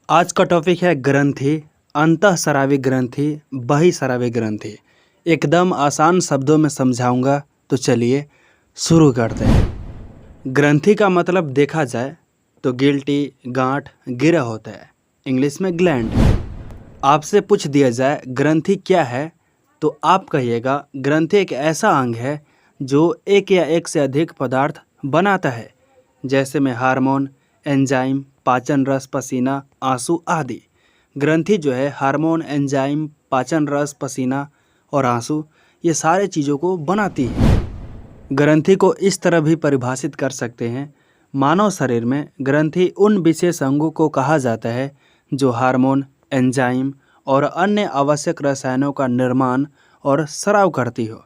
आज का टॉपिक है ग्रंथि, अंतःस्रावी ग्रंथि, बहिःस्रावी ग्रंथि। एकदम आसान शब्दों में समझाऊंगा, तो चलिए शुरू करते हैं। ग्रंथि का मतलब देखा जाए तो गिल्टी, गांठ, गिरा होता है, इंग्लिश में ग्लैंड। आपसे पूछ दिया जाए ग्रंथि क्या है, तो आप कहिएगा ग्रंथि एक ऐसा अंग है जो एक या एक से अधिक पदार्थ बनाता है, जैसे में हार्मोन, एंजाइम, पाचन रस, पसीना, आंसू आदि। ग्रंथि जो है हार्मोन, एंजाइम, पाचन रस, पसीना और आंसू, ये सारे चीज़ों को बनाती है। ग्रंथि को इस तरह भी परिभाषित कर सकते हैं, मानव शरीर में ग्रंथि उन विशेष अंगों को कहा जाता है जो हार्मोन, एंजाइम और अन्य आवश्यक रसायनों का निर्माण और स्राव करती हो,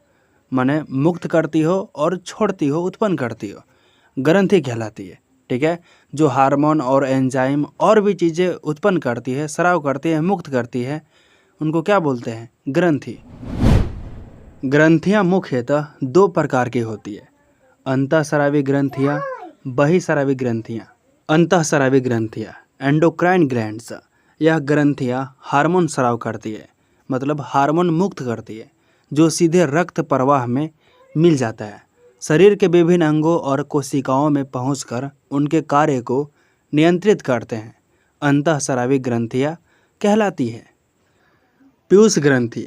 माने मुक्त करती हो और छोड़ती हो, उत्पन्न करती हो, ग्रंथि कहलाती है। ठीक है, जो हार्मोन और एंजाइम और भी चीज़ें उत्पन्न करती है, स्राव करती है, मुक्त करती है, उनको क्या बोलते हैं? ग्रंथि। ग्रंथियाँ मुख्यतः दो प्रकार की होती है, अंतःस्रावी ग्रंथियाँ, बहिःस्रावी ग्रंथियाँ। अंतःस्रावी ग्रंथियाँ एंडोक्राइन ग्लैंड्स, यह ग्रंथियाँ हार्मोन स्राव करती है, मतलब हार्मोन मुक्त करती है, जो सीधे रक्त प्रवाह में मिल जाता है। शरीर के विभिन्न अंगों और कोशिकाओं में पहुंचकर उनके कार्य को नियंत्रित करते हैं, अंतःस्रावी ग्रंथियाँ कहलाती है। पीयूष ग्रंथि,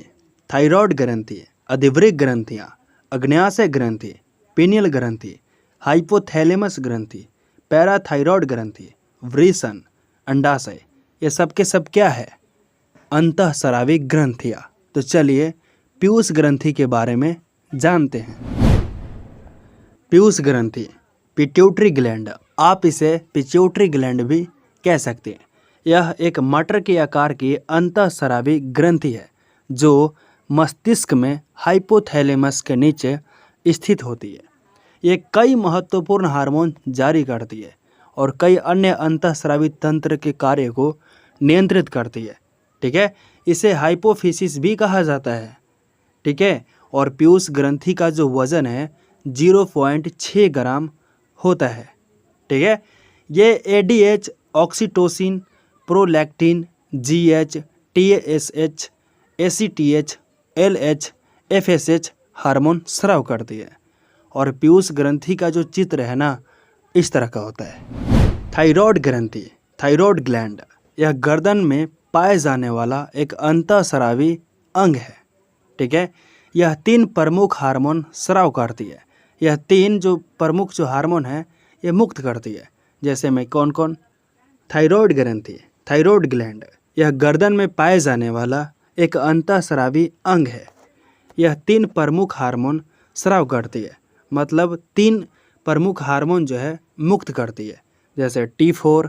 थायराइड ग्रंथि, अधिवृक्क ग्रंथियाँ, अग्न्याशय ग्रंथि, पीनियल ग्रंथि, हाइपोथैलेमस ग्रंथि, पैराथायरॉयड ग्रंथि, वृषण, अंडाशय, ये सब के सब क्या है? अंतःस्रावी ग्रंथियाँ। तो चलिए पीयूष ग्रंथि के बारे में जानते हैं। पीयूष ग्रंथि, पिट्यूटरी ग्लैंड, आप इसे पिट्यूटरी ग्लैंड भी कह सकते हैं। यह एक मटर के आकार की अंतःस्रावी ग्रंथि है जो मस्तिष्क में हाइपोथैलेमस के नीचे स्थित होती है। ये कई महत्वपूर्ण हार्मोन जारी करती है और कई अन्य अंतःस्रावी तंत्र के कार्य को नियंत्रित करती है। ठीक है, इसे हाइपोफिसिस भी कहा जाता है। ठीक है, और पीयूष ग्रंथि का जो वजन है 0.6 ग्राम होता है। ठीक है, ये ADH, oxytocin, prolactin, GH, TSH, ACTH, LH, FSH hormone स्राव करती है। और पीयूष ग्रंथि का जो चित्र है ना, इस तरह का होता है। थायराइड ग्रंथि, थायराइड ग्लैंड, यह गर्दन में पाए जाने वाला एक अंतःस्रावी अंग है। ठीक है, यह 3 प्रमुख हार्मोन स्राव करती है। यह 3 जो प्रमुख जो हार्मोन है, ये मुक्त करती है। जैसे में कौन कौन? थायराइड ग्रंथि, थायराइड ग्लैंड, यह गर्दन में पाए जाने वाला एक अंतःस्रावी अंग है। यह 3 प्रमुख हार्मोन स्राव करती है, मतलब 3 प्रमुख हार्मोन जो है मुक्त करती है, जैसे T4,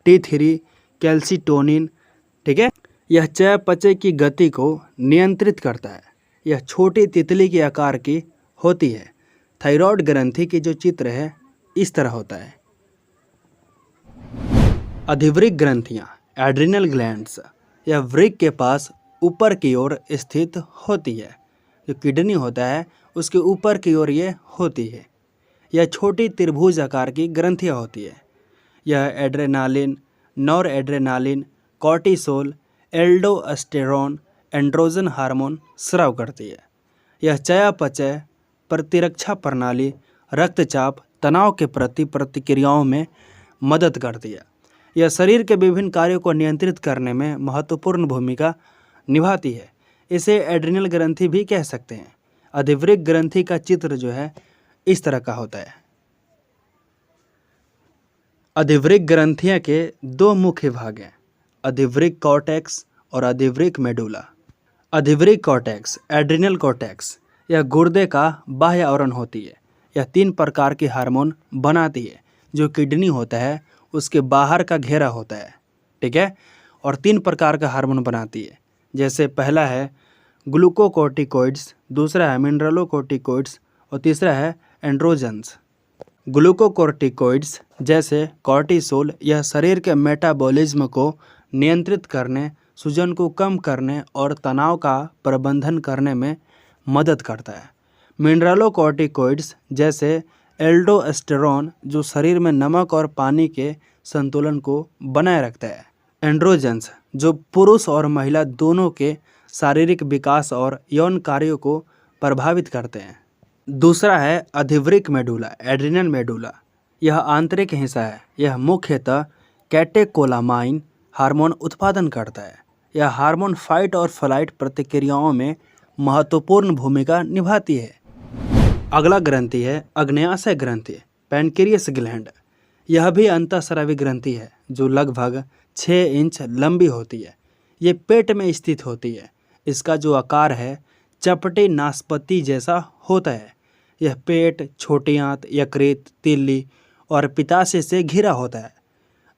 T3, कैल्सिटोनिन। ठीक है, यह चयापचय की गति को नियंत्रित करता है। यह छोटी तितली के आकार की होती है। थायराइड ग्रंथि की जो चित्र है इस तरह होता है। अधिवृक्क ग्रंथियाँ, एड्रिनल ग्लैंड्स, यह वृक्क के पास ऊपर की ओर स्थित होती है। जो किडनी होता है उसके ऊपर की ओर ये होती है। यह छोटी त्रिभुज आकार की ग्रंथियाँ होती है। यह adrenaline, nor adrenaline, cortisol, aldosterone, androgen hormone स्राव करती है। यह चयापचय, प्रतिरक्षा प्रणाली, रक्तचाप, तनाव के प्रति प्रतिक्रियाओं में मदद करती है। यह शरीर के विभिन्न कार्यों को नियंत्रित करने में महत्वपूर्ण भूमिका निभाती है। इसे एड्रिनल ग्रंथि भी कह सकते हैं। अधिवृक्क ग्रंथि का चित्र जो है इस तरह का होता है। अधिवृक्क ग्रंथियां के 2 मुख्य भाग हैं, अधिवृक्क कॉर्टेक्स और अधिवृक्क मेडुला। अधिवृक्क कॉर्टेक्स, एड्रिनल कॉर्टेक्स, यह गुर्दे का बाह्य आवरण होती है। यह 3 प्रकार के हार्मोन बनाती है। जो किडनी होता है उसके बाहर का घेरा होता है। ठीक है, और 3 प्रकार का हार्मोन बनाती है। जैसे पहला है ग्लूकोकोर्टिकोइड्स, दूसरा है मिनरलोकोर्टिकोइड्स और तीसरा है एंड्रोजन्स। ग्लूकोकोर्टिकोइड्स जैसे कॉर्टिसोल, यह शरीर के मेटाबॉलिज्म को नियंत्रित करने, सूजन को कम करने और तनाव का प्रबंधन करने में मदद करता है। मिनरलोकोर्टिकोइड्स जैसे एल्डोस्टेरोन, जो शरीर में नमक और पानी के संतुलन को बनाए रखता है। एंड्रोजन्स जो पुरुष और महिला दोनों के शारीरिक विकास और यौन कार्यों को प्रभावित करते हैं। दूसरा है अधिवृक्क मेडुला, एड्रिनल मेडुला। यह आंतरिक हिस्सा है। यह मुख्यतः कैटेकोलामाइन हार्मोन उत्पादन करता है। यह हार्मोन फाइट और फ्लाइट प्रतिक्रियाओं में महत्वपूर्ण भूमिका निभाती है। अगला ग्रंथि है अग्न्याशय ग्रंथि, पैनक्रियास ग्लैंड। यह भी अंतःस्रावी ग्रंथि है जो लगभग 6 इंच लंबी होती है। ये पेट में स्थित होती है। इसका जो आकार है चपटी नाशपाती जैसा होता है। यह पेट, छोटी आंत, यकृत, तिल्ली और पित्ताशय से घिरा होता है।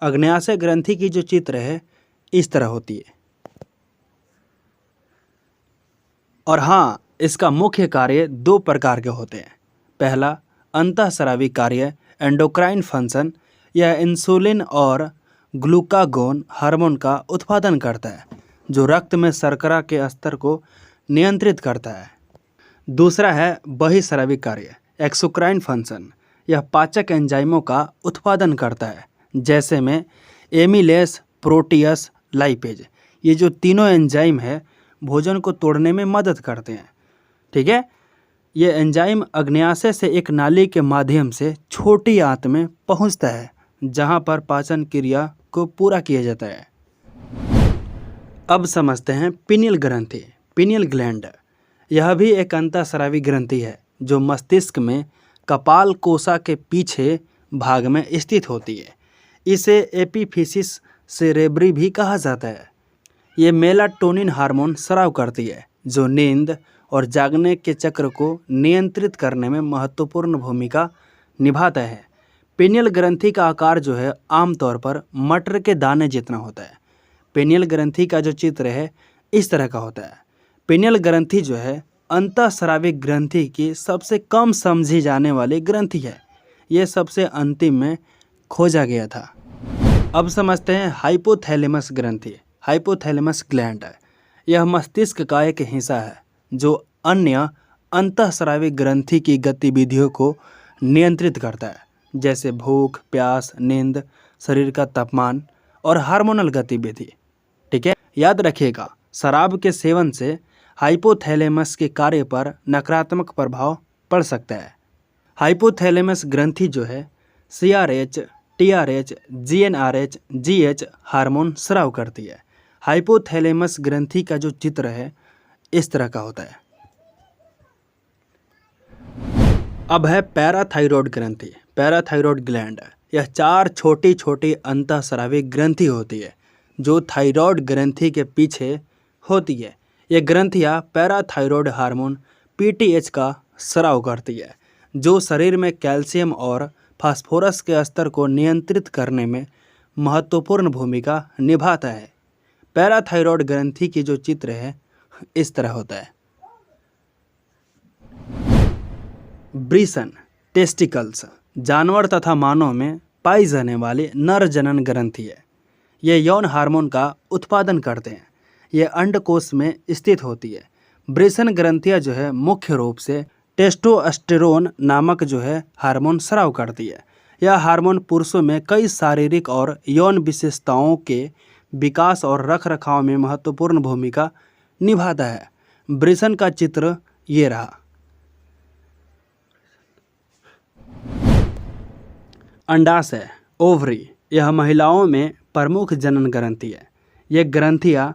अग्न्याशय ग्रंथि की जो चित्र है इस तरह होती है। और हाँ, इसका मुख्य कार्य 2 प्रकार के होते हैं। पहला अंतःस्रावी कार्य एंडोक्राइन फंक्शन। यह इंसुलिन और ग्लूकागोन हार्मोन का उत्पादन करता है जो रक्त में शर्करा के स्तर को नियंत्रित करता है। दूसरा है बहिस्रावी कार्य एक्सोक्राइन फंक्शन। यह पाचक एंजाइमों का उत्पादन करता है जैसे में एमिलेस, प्रोटियस, लाइपेज। ये जो तीनों एंजाइम है भोजन को तोड़ने में मदद करते हैं। ठीक है, ये एंजाइम अग्न्याशय से एक नाली के माध्यम से छोटी आंत में पहुंचता है जहां पर पाचन क्रिया को पूरा किया जाता है। अब समझते हैं पिनियल ग्रंथि, पिनियल ग्लैंड। यह भी एक अंतःस्रावी ग्रंथि है जो मस्तिष्क में कपाल कोसा के पीछे भाग में स्थित होती है। इसे एपिफिसिस सेरेब्री भी कहा जाता है। ये मेलाटोनिन हार्मोन स्राव करती है जो नींद और जागने के चक्र को नियंत्रित करने में महत्वपूर्ण भूमिका निभाता है। पिनियल ग्रंथि का आकार जो है आमतौर पर मटर के दाने जितना होता है। पिनियल ग्रंथि का जो चित्र है इस तरह का होता है। पिनियल ग्रंथि जो है अंतःस्रावी ग्रंथि की सबसे कम समझी जाने वाली ग्रंथि है। ये सबसे अंतिम में खोजा गया था। अब समझते हैं हाइपोथैलेमस ग्रंथि, हाइपोथैलेमस ग्लैंड। यह मस्तिष्क का एक हिस्सा है जो अन्य अंतःस्रावी ग्रंथि की गतिविधियों को नियंत्रित करता है जैसे भूख, प्यास, नींद, शरीर का तापमान और हार्मोनल गतिविधि। ठीक है, याद रखिएगा शराब के सेवन से हाइपोथैलेमस के कार्य पर नकारात्मक प्रभाव पड़ सकता है। हाइपोथैलेमस ग्रंथि जो है CRH, TRH, GnRH, GH hormone स्राव करती है। हाइपोथैलेमस ग्रंथि का जो चित्र है इस तरह का होता है। अब है पैराथायरॉयड ग्रंथि, पैराथायरॉयड ग्लैंड। यह 4 छोटी छोटी अंतःस्रावी ग्रंथि होती है जो थायराइड ग्रंथि के पीछे होती है। ये ग्रंथियाँ पैराथायरॉयड हार्मोन PTH का स्राव करती है जो शरीर में कैल्शियम और फास्फोरस के स्तर को नियंत्रित करने में महत्वपूर्ण भूमिका निभाता है। पैराथायरॉयड ग्रंथि की जो चित्र है इस तरह होता है। ब्रिसन, टेस्टिकल्स जानवर तथा मानव में पाई जाने वाली नर जनन ग्रंथि है। ये यौन हार्मोन का उत्पादन करते हैं। ये अंडकोश में स्थित होती है। ब्रिसन ग्रंथियाँ जो है मुख्य रूप से टेस्टोस्टेरोन नामक जो है हार्मोन स्राव करती है। यह हार्मोन पुरुषों में कई शारीरिक और यौन विशेषताओं के विकास और रखरखाव में महत्वपूर्ण भूमिका निभाता है। ब्रिसन का चित्र ये रहा। अंडाशय, ओवरी, यह महिलाओं में प्रमुख जनन ग्रंथि है। ये ग्रंथियाँ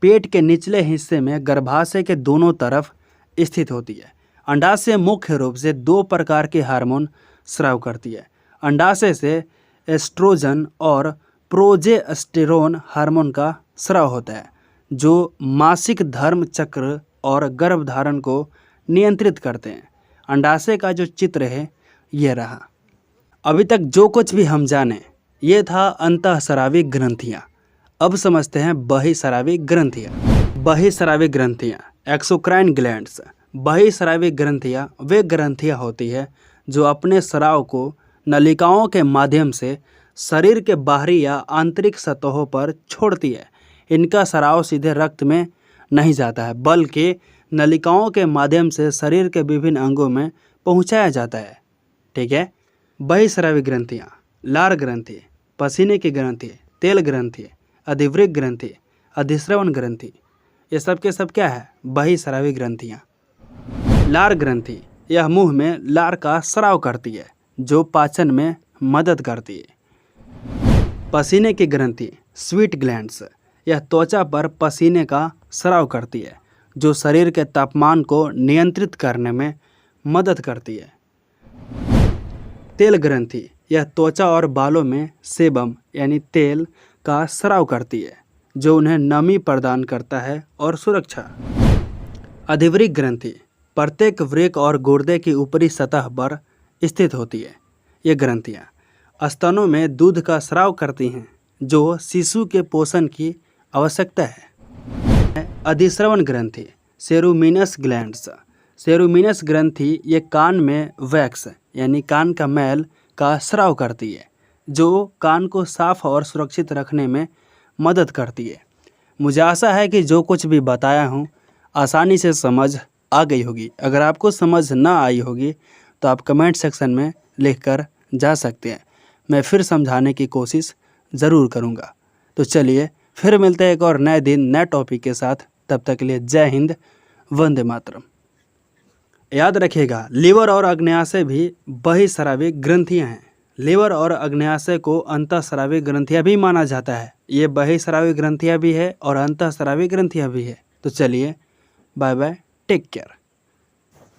पेट के निचले हिस्से में गर्भाशय के दोनों तरफ स्थित होती है। अंडाशय मुख्य रूप से 2 प्रकार के हार्मोन स्राव करती है। अंडाशय से एस्ट्रोजन और प्रोजेस्टेरोन हार्मोन का स्राव होता है जो मासिक धर्म चक्र और गर्भधारण को नियंत्रित करते हैं। अंडाशय का जो चित्र है ये रहा। अभी तक जो कुछ भी हम जाने ये था अंतःस्रावी ग्रंथियाँ। अब समझते हैं बहिस्रावी ग्रंथियाँ। बहिस्रावी ग्रंथियाँ, एक्सोक्राइन ग्लैंड्स। बहिस्रावी ग्रंथियाँ वे ग्रंथियाँ होती है जो अपने स्राव को नलिकाओं के माध्यम से शरीर के बाहरी या आंतरिक सतहों पर छोड़ती है। इनका स्राव सीधे रक्त में नहीं जाता है बल्कि नलिकाओं के माध्यम से शरीर के विभिन्न अंगों में पहुंचाया जाता है। ठीक है, बहिस्रावी ग्रंथियाँ लार ग्रंथि, पसीने की ग्रंथि, तेल ग्रंथि, अधिवृक्क ग्रंथि, अधिश्रवण ग्रंथि, ये सब के सब क्या है? बहिस्रावी ग्रंथियाँ। लार ग्रंथि, यह मुंह में लार का स्राव करती है जो पाचन में मदद करती है। पसीने की ग्रंथि, स्वीट ग्लैंड्स, यह त्वचा पर पसीने का स्राव करती है जो शरीर के तापमान को नियंत्रित करने में मदद करती है। तेल ग्रंथि, यह त्वचा और बालों में सेबम यानी तेल का स्राव करती है जो उन्हें नमी प्रदान करता है और सुरक्षा। अधिवृक्क ग्रंथि, प्रत्येक वृक्क और गुर्दे की ऊपरी सतह पर स्थित होती है। ये ग्रंथियाँ स्तनों में दूध का स्राव करती हैं जो शिशु के पोषण की आवश्यकता है। अधिश्रवण ग्रंथि, सेरुमिनस ग्लैंड्स, सेरुमिनस ग्रंथि ये कान में वैक्स यानी कान का मैल का स्राव करती है जो कान को साफ और सुरक्षित रखने में मदद करती है। मुझे आशा है कि जो कुछ भी बताया हूँ आसानी से समझ आ गई होगी। अगर आपको समझ ना आई होगी तो आप कमेंट सेक्शन में लिखकर जा सकते हैं, मैं फिर समझाने की कोशिश ज़रूर करूँगा। तो चलिए फिर मिलते हैं एक और नए दिन नए टॉपिक के साथ। तब तक के लिए जय हिंद, वंदे मातरम। याद रखिएगा, लीवर और अग्न्याशय भी बहिस्रावी ग्रंथियाँ हैं। लीवर और अग्न्याशय को अंतःस्रावी ग्रंथियाँ भी माना जाता है। ये बहिस्रावी ग्रंथियाँ भी है और अंतःस्रावी ग्रंथियाँ भी है। तो चलिए बाय बाय, टेक केयर।